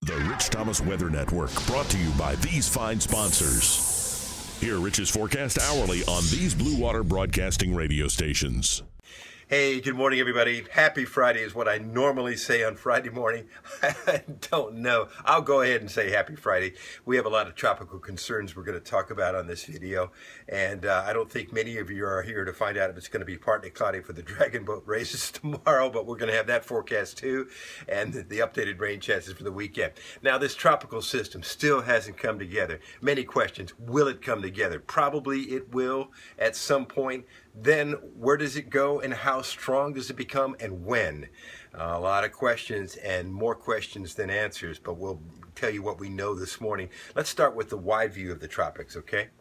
The Rich Thomas Weather Network, brought to you by these fine sponsors. Hear Rich's forecast hourly on these Blue Water Broadcasting radio stations. Hey, good morning, everybody. Happy Friday is what I normally say on Friday morning. I don't know. I'll go ahead and say happy Friday. We have a lot of tropical concerns we're going to talk about on this video. And I don't think many of you are here to find out if it's going to be partly cloudy for the dragon boat races tomorrow, but we're going to have that forecast too, and the updated rain chances for the weekend. Now, this tropical system still hasn't come together. Many questions. Will it come together? Probably it will at some point. Then where does it go and how strong does it become and when? A lot of questions and more questions than answers, but we'll tell you what we know this morning. Let's start with the wide view of the tropics, okay?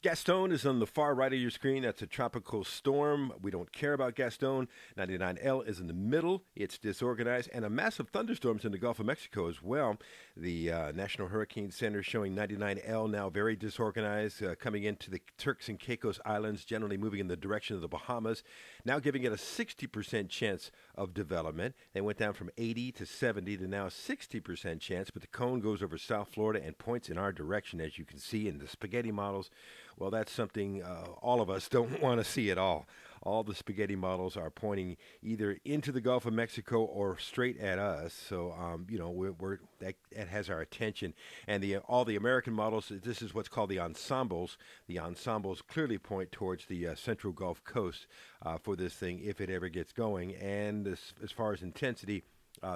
Gaston is on the far right of your screen. That's a tropical storm. We don't care about Gaston. 99L is in the middle. It's disorganized. And a massive thunderstorms in the Gulf of Mexico as well. The National Hurricane Center showing 99L now very disorganized, coming into the Turks and Caicos Islands, generally moving in the direction of the Bahamas, now giving it a 60% chance of development. They went down from 80 to 70 to now 60% chance, but the cone goes over South Florida and points in our direction, as you can see in the spaghetti models. Well, that's something all of us don't want to see at all. All the spaghetti models are pointing either into the Gulf of Mexico or straight at us. So, that has our attention. And all the American models, this is what's called the ensembles. The ensembles clearly point towards the central Gulf Coast for this thing if it ever gets going. And as far as intensity,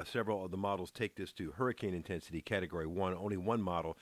several of the models take this to hurricane intensity category 1. Only one model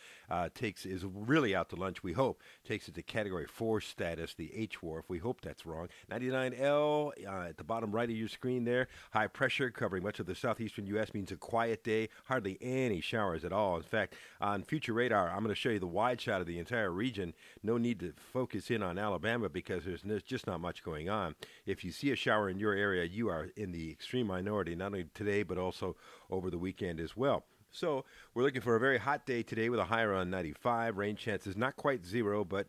is really out to lunch, we hope, takes it to category 4 status, the H-WARF. We hope that's wrong. 99L at the bottom right of your screen there. High pressure covering much of the southeastern U.S. means a quiet day, hardly any showers at all. In fact, on future radar, I'm going to show you the wide shot of the entire region. No need to focus in on Alabama because there's just not much going on. If you see a shower in your area, you are in the extreme minority, not only today, but also over the weekend as well. So we're looking for a very hot day today with a high around 95. Rain chances not quite zero, but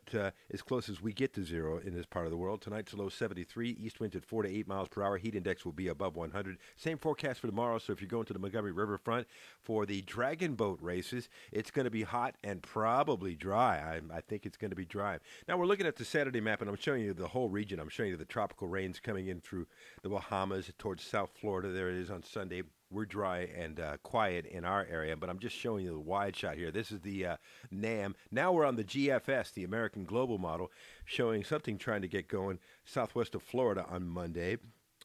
as close as we get to zero in this part of the world. Tonight's low 73. East winds at 4 to 8 miles per hour. Heat index will be above 100. Same forecast for tomorrow. So if you're going to the Montgomery Riverfront for the dragon boat races, it's going to be hot and probably dry. I think it's going to be dry. Now we're looking at the Saturday map, and I'm showing you the whole region. I'm showing you the tropical rains coming in through the Bahamas towards South Florida. There it is on Sunday. We're dry and quiet in our area, but I'm just showing you the wide shot here. This is the NAM. Now we're on the GFS, the American Global Model, showing something trying to get going southwest of Florida on Monday.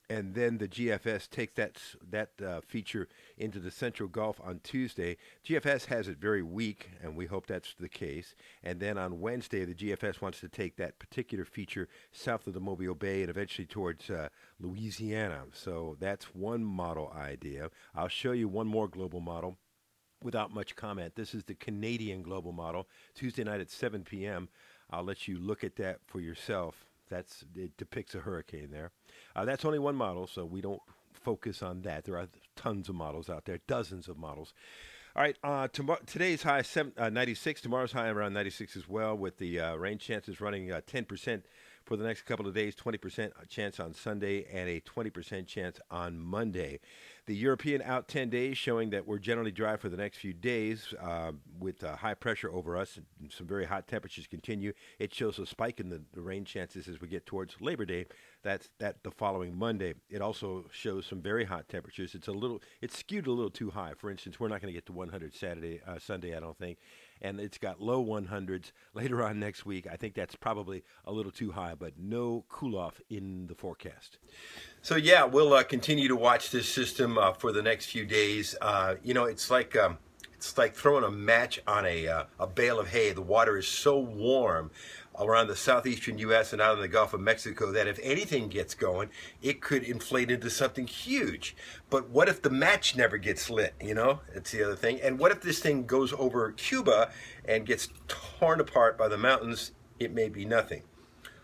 And then the GFS takes that feature into the Central Gulf on Tuesday. GFS has it very weak, and we hope that's the case. And then on Wednesday, the GFS wants to take that particular feature south of the Mobile Bay and eventually towards Louisiana. So that's one model idea. I'll show you one more global model without much comment. This is the Canadian global model, Tuesday night at 7 p.m. I'll let you look at that for yourself. It depicts a hurricane there. That's only one model, so we don't focus on that. There are tons of models out there, dozens of models. All right, today's high 96. Tomorrow's high around 96 as well, with the rain chances running 10% for the next couple of days, 20% chance on Sunday, and a 20% chance on Monday. The European out 10 days showing that we're generally dry for the next few days with high pressure over us and some very hot temperatures continue. It shows a spike in the rain chances as we get towards Labor Day. That's the following Monday. It also shows some very hot temperatures. It's skewed a little too high. For instance, we're not going to get to 100 Sunday, I don't think. And it's got low 100s later on next week. I think that's probably a little too high, but no cool-off in the forecast. So, yeah, we'll continue to watch this system for the next few days. It's like throwing a match on a bale of hay. The water is so warm around the southeastern U.S. and out in the Gulf of Mexico that if anything gets going, it could inflate into something huge. But what if the match never gets lit, That's the other thing. And what if this thing goes over Cuba and gets torn apart by the mountains? It may be nothing.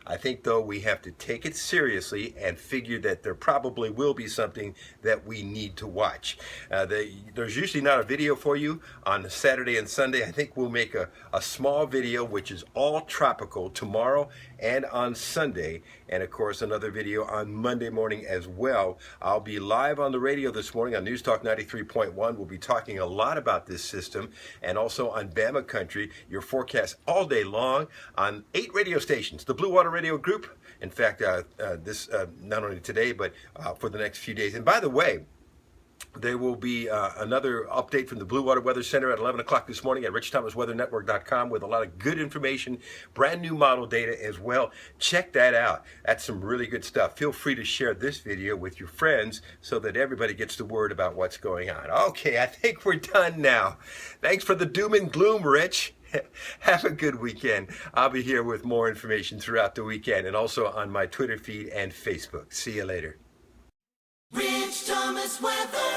I think, though, we have to take it seriously and figure that there probably will be something that we need to watch. There's usually not a video for you on Saturday and Sunday. I think we'll make a small video, which is all tropical, tomorrow and on Sunday. and of course another video on Monday morning as well. I'll be live on the radio this morning on NewsTalk 93.1. We'll be talking a lot about this system, and also on BAMA country, your forecast all day long on 8 radio stations, the Blue Water Radio Group. In fact, this not only today, but for the next few days. And by the way, there will be another update from the Blue Water Weather Center at 11 o'clock this morning at RichThomasWeatherNetwork.com with a lot of good information, brand new model data as well. Check that out. That's some really good stuff. Feel free to share this video with your friends so that everybody gets the word about what's going on. Okay, I think we're done now. Thanks for the doom and gloom, Rich. Have a good weekend. I'll be here with more information throughout the weekend and also on my Twitter feed and Facebook. See you later. Rich Thomas Weather.